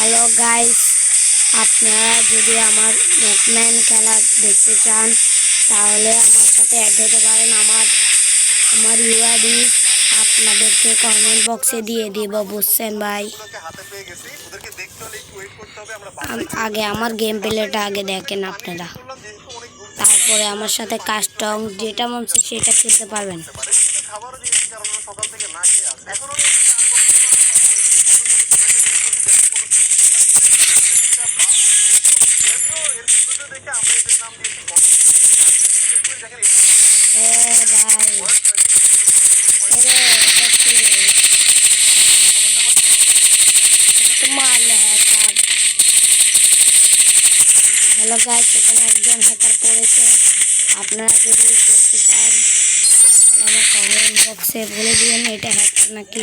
Hello guys, আপনারা যদি আমার ম্যাকম্যান খেলা দেখতে চান তাহলে আমার সাথে অ্যাড হতে পারেন। আমার ইউআইডি আপনাদেরকে কমেন্ট বক্সে দিয়ে দিব, বুঝছেন ভাই? আগে আমার গেম প্লেটা আগে দেখেন আপনারা, তারপরে আমার সাথে কাস্টম যেটা মন চায় সেটা খেলতে পারবেন। হ্যালো গাইস, এখানে একজন হ্যাকার পড়েছে। আপনারা যদি দেখতে চান আমার কমেন্ট বক্সে বলে দিবেন এটা হ্যাকার নাকি।